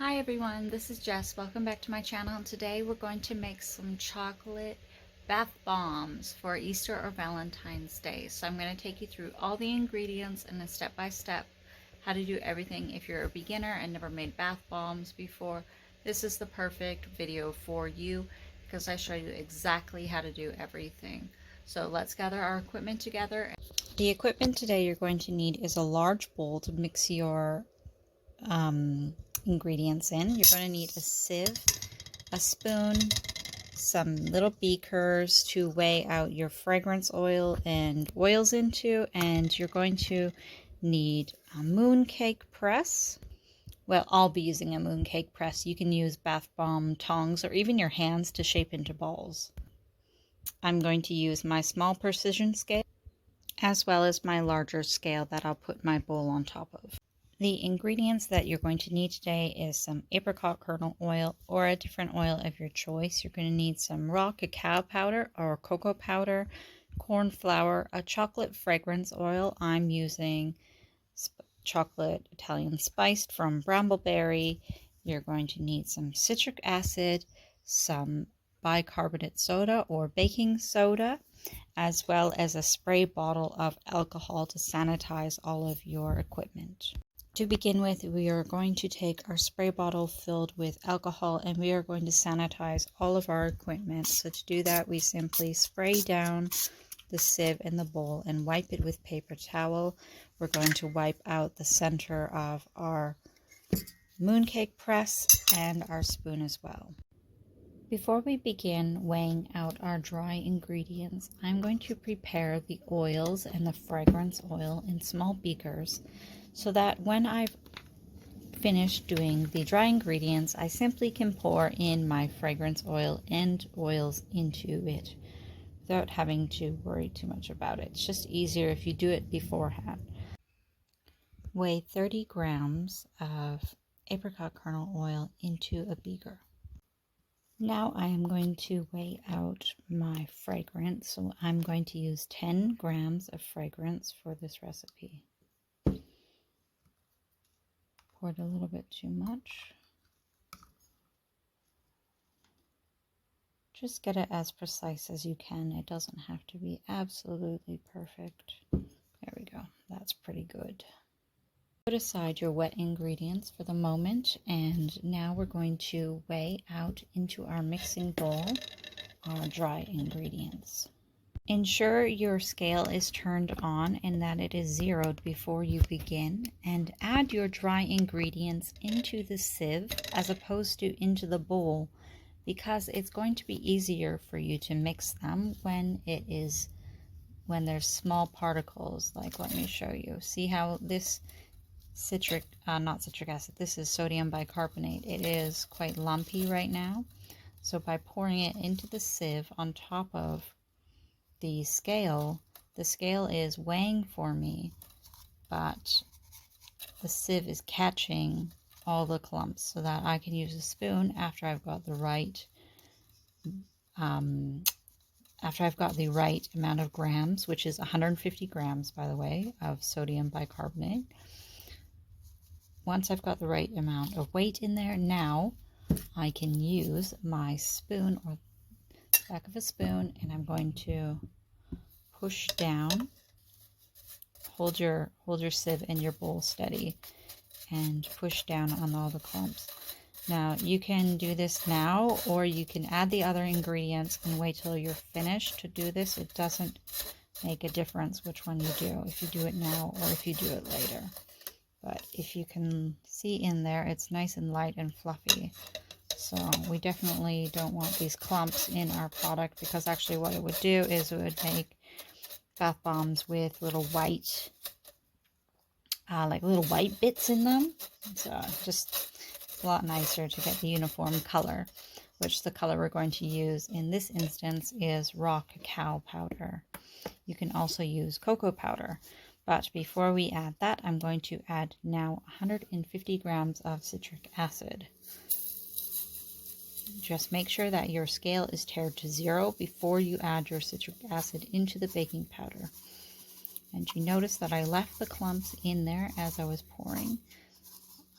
Hi everyone, this is Jess. Welcome back to my channel, and today we're going to make some chocolate bath bombs for Easter or Valentine's Day. So I'm going to take you through all the ingredients and a step-by-step how to do everything. If you're a beginner and never made bath bombs before, this is the perfect video for you because I show you exactly how to do everything. So let's gather our equipment together. The equipment today you're going to need is a large bowl to mix your ingredients in. You're going to need a sieve, a spoon, some little beakers to weigh out your fragrance oil and oils into, and you're going to need a mooncake press. Well, I'll be using a mooncake press. You can use bath bomb tongs or even your hands to shape into balls. I'm going to use my small precision scale as well as my larger scale that I'll put my bowl on top of. The ingredients that you're going to need today is some apricot kernel oil or a different oil of your choice. You're going to need some raw cacao powder or cocoa powder, corn flour, a chocolate fragrance oil. I'm using chocolate Italian spiced from Brambleberry. You're going to need some citric acid, some bicarbonate soda or baking soda, as well as a spray bottle of alcohol to sanitize all of your equipment. To begin with, we are going to take our spray bottle filled with alcohol and we are going to sanitize all of our equipment. So to do that, we simply spray down the sieve in the bowl and wipe it with paper towel. We're going to wipe out the center of our mooncake press and our spoon as well. Before we begin weighing out our dry ingredients, I'm going to prepare the oils and the fragrance oil in small beakers so that when I've finished doing the dry ingredients, I simply can pour in my fragrance oil and oils into it without having to worry too much about it. It's just easier if you do it beforehand. Weigh 30 grams of apricot kernel oil into a beaker. Now I am going to weigh out my fragrance, so I'm going to use 10 grams of fragrance for this recipe. Poured a little bit too much. Just get it as precise as you can. It doesn't have to be absolutely perfect. There we go. That's pretty good. Put aside your wet ingredients for the moment, and now we're going to weigh out into our mixing bowl our dry ingredients. Ensure your scale is turned on and that it is zeroed before you begin, and add your dry ingredients into the sieve as opposed to into the bowl, because it's going to be easier for you to mix them when there's small particles. Like, let me show you. See how this not citric acid, this is sodium bicarbonate. It is quite lumpy right now. So by pouring it into the sieve on top of the scale is weighing for me, but the sieve is catching all the clumps so that I can use a spoon after I've got the right amount of grams, which is 150 grams, by the way, of sodium bicarbonate. Once I've got the right amount of weight in there, now I can use my spoon or back of a spoon, and I'm going to push down. Hold your sieve and your bowl steady and push down on all the clumps. Now you can do this now, or you can add the other ingredients and wait till you're finished to do this. It doesn't make a difference which one you do, if you do it now or if you do it later. But if you can see in there, it's nice and light and fluffy. So we definitely don't want these clumps in our product, because actually what it would do is it would make bath bombs with little white, like little white bits in them. So just a lot nicer to get the uniform color, which the color we're going to use in this instance is raw cacao powder. You can also use cocoa powder. But before we add that, I'm going to add now 150 grams of citric acid. Just make sure that your scale is turned to 0 before you add your citric acid into the baking powder. And you notice that I left the clumps in there as I was pouring.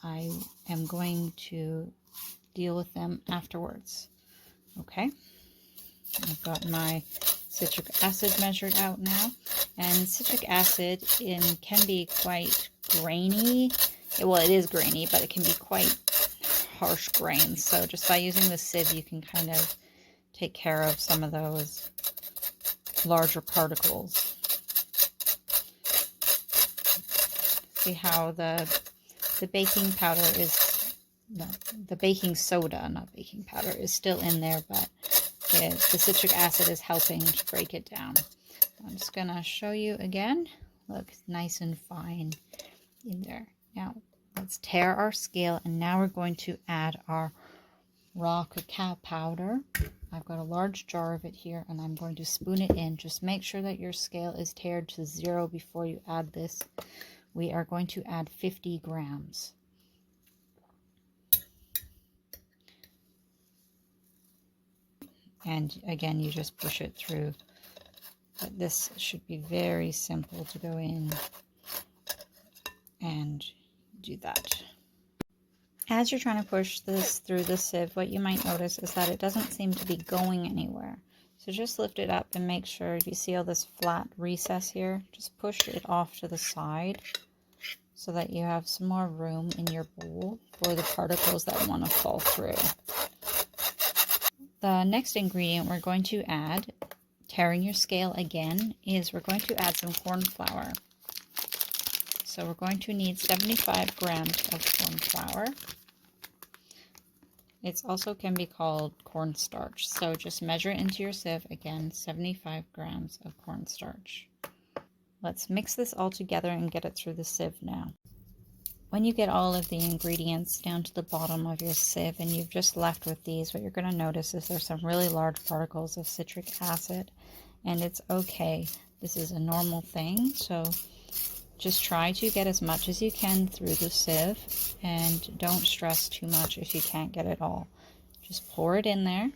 I am going to deal with them afterwards. Okay, I've got my citric acid measured out now, and citric acid can be quite grainy. Well, it is grainy, but it can be quite harsh grains. So just by using the sieve, you can kind of take care of some of those larger particles. See how the baking powder is, the baking soda, not baking powder, is still in there, but the citric acid is helping to break it down. I'm just going to show you again. Look, nice and fine in there. Now, let's tare our scale, and now we're going to add our raw cacao powder. I've got a large jar of it here, and I'm going to spoon it in. Just make sure that your scale is tared to 0 before you add this. We are going to add 50 grams. And again, you just push it through. But this should be very simple to go in and do that. As you're trying to push this through the sieve, what you might notice is that it doesn't seem to be going anywhere. So just lift it up and make sure, you see all this flat recess here? Just push it off to the side so that you have some more room in your bowl for the particles that want to fall through. The next ingredient we're going to add, tearing your scale again, is we're going to add some corn flour. So we're going to need 75 grams of corn flour. It also can be called cornstarch. So just measure it into your sieve. Again, 75 grams of cornstarch. Let's mix this all together and get it through the sieve now. When you get all of the ingredients down to the bottom of your sieve and you've just left with these, what you're going to notice is there's some really large particles of citric acid, and it's okay. This is a normal thing, so just try to get as much as you can through the sieve, and don't stress too much if you can't get it all. Just pour it in there.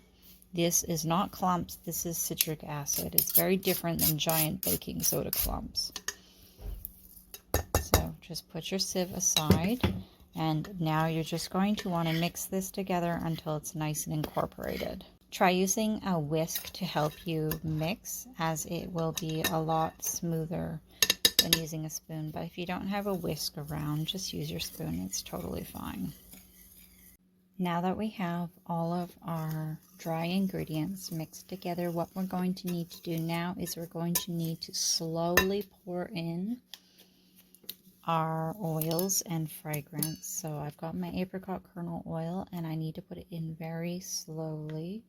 This is not clumps, this is citric acid. It's very different than giant baking soda clumps. So just put your sieve aside, and now you're just going to want to mix this together until it's nice and incorporated. Try using a whisk to help you mix, as it will be a lot smoother than using a spoon. But if you don't have a whisk around, just use your spoon. It's totally fine. Now that we have all of our dry ingredients mixed together, what we're going to need to do now is we're going to need to slowly pour in our oils and fragrance. So I've got my apricot kernel oil, and I need to put it in very slowly.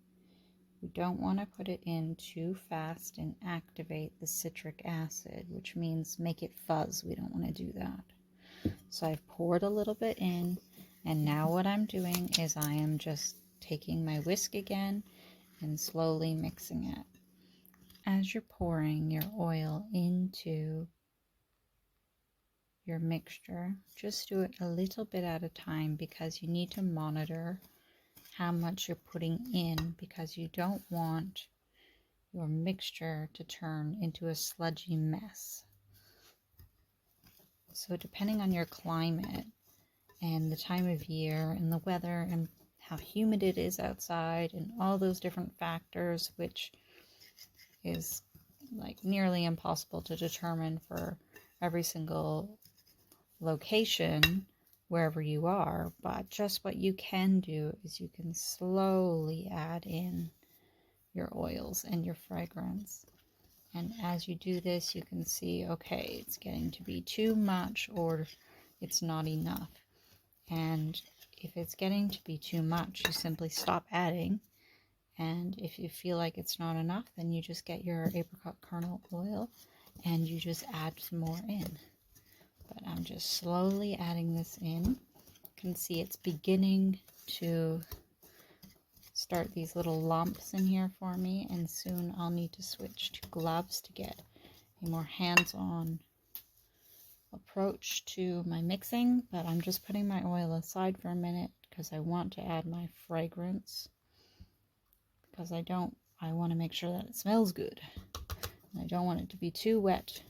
We don't want to put it in too fast and activate the citric acid, which means make it fuzz. We don't want to do that. So I've poured a little bit in, and now what I'm doing is I am just taking my whisk again and slowly mixing it. As you're pouring your oil into your mixture, just do it a little bit at a time, because you need to monitor how much you're putting in, because you don't want your mixture to turn into a sludgy mess. So depending on your climate and the time of year and the weather and how humid it is outside and all those different factors, which is like nearly impossible to determine for every single location wherever you are, but just what you can do is you can slowly add in your oils and your fragrance. And as you do this, you can see, okay, it's getting to be too much or it's not enough. And if it's getting to be too much, you simply stop adding. And if you feel like it's not enough, then you just get your apricot kernel oil and you just add some more in. But I'm just slowly adding this in. You can see it's beginning to start these little lumps in here for me, and soon I'll need to switch to gloves to get a more hands-on approach to my mixing. But I'm just putting my oil aside for a minute because I want to add my fragrance, because I want to make sure that it smells good. And I don't want it to be too wet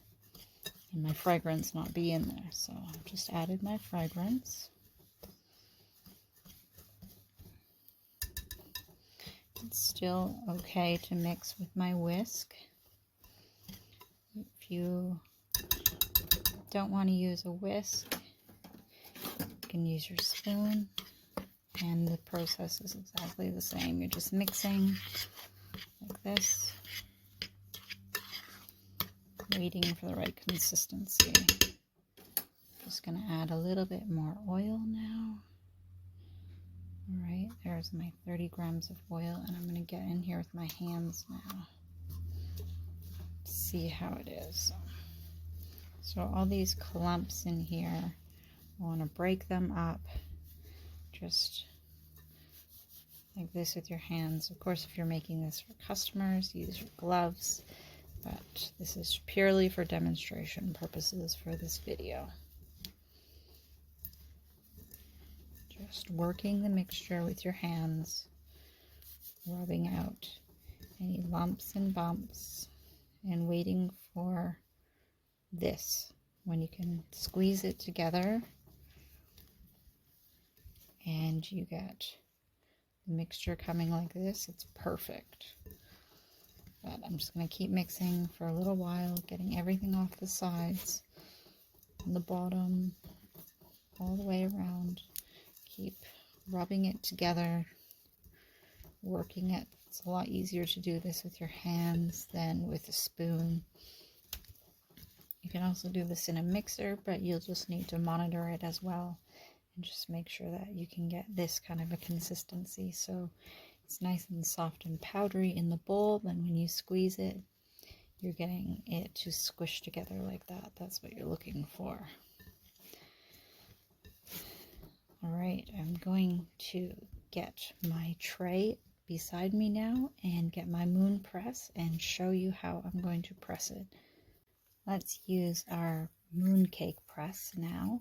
and my fragrance not be in there. So I've just added my fragrance. It's still okay to mix with my whisk. If you don't want to use a whisk, you can use your spoon, and the process is exactly the same. You're just mixing like this, waiting for the right consistency. Just going to add a little bit more oil now. All right, there's my 30 grams of oil, and I'm going to get in here with my hands now. See how it is. So all these clumps in here, I want to break them up just like this with your hands. Of course, if you're making this for customers, use your gloves, but this is purely for demonstration purposes for this video. Just working the mixture with your hands, rubbing out any lumps and bumps, and waiting for this, when you can squeeze it together and you get the mixture coming like this. It's perfect. But I'm just going to keep mixing for a little while, getting everything off the sides, and the bottom, all the way around. Keep rubbing it together, working it. It's a lot easier to do this with your hands than with a spoon. You can also do this in a mixer, but you'll just need to monitor it as well and just make sure that you can get this kind of a consistency so it's nice and soft and powdery in the bowl, and when you squeeze it, you're getting it to squish together like that. That's what you're looking for. Alright, I'm going to get my tray beside me now and get my moon press and show you how I'm going to press it. Let's use our mooncake press now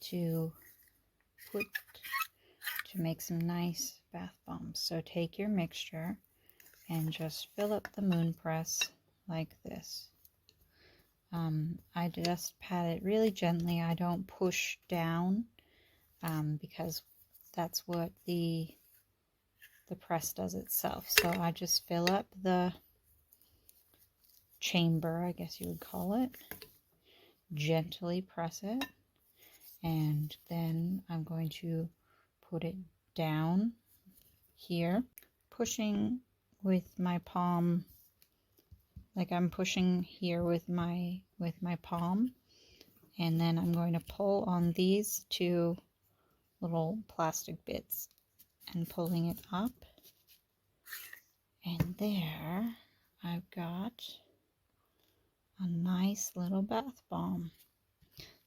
to make some nice bath bombs. So take your mixture and just fill up the moon press like this. I just pat it really gently. I don't push down because that's what the press does itself. So I just fill up the chamber, I guess you would call it, gently press it, and then I'm going to put it down here, pushing with my palm, like I'm pushing here with my palm, and then I'm going to pull on these two little plastic bits and pulling it up, and there I've got a nice little bath bomb.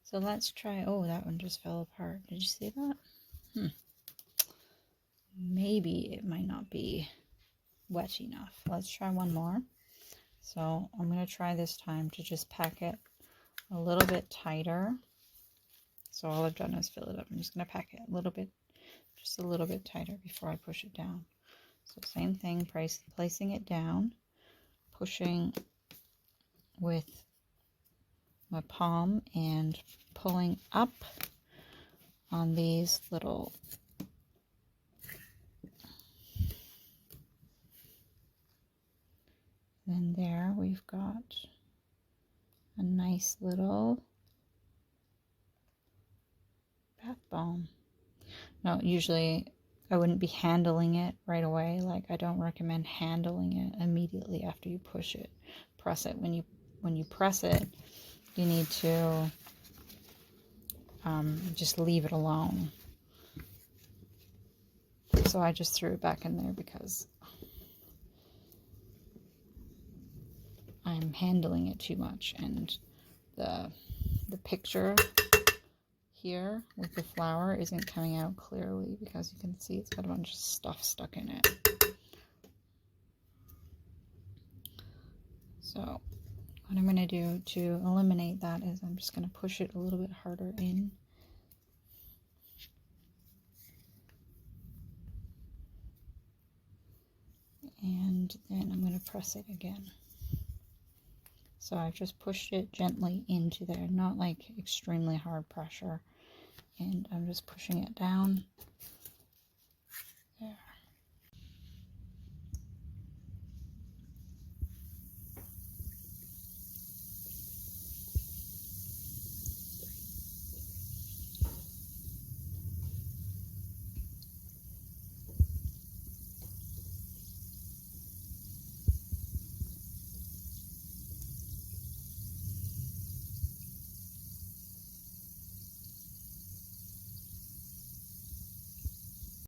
So let's try. Oh, that one just fell apart. Did you see that? Maybe it might not be wet enough. Let's try one more. So I'm going to try this time to just pack it a little bit tighter. So all I've done is fill it up. I'm just going to pack it a little bit, just a little bit tighter before I push it down. So same thing, placing it down, pushing with my palm and pulling up on these little and there we've got a nice little bath bomb. Now usually I wouldn't be handling it right away. Like, I don't recommend handling it immediately after you press it. When you press it, you need to just leave it alone. So I just threw it back in there because I'm handling it too much, and the picture here with the flower isn't coming out clearly because you can see it's got a bunch of stuff stuck in it. So what I'm going to do to eliminate that is I'm just going to push it a little bit harder in. And then I'm going to press it again. So I've just pushed it gently into there, not like extremely hard pressure. And I'm just pushing it down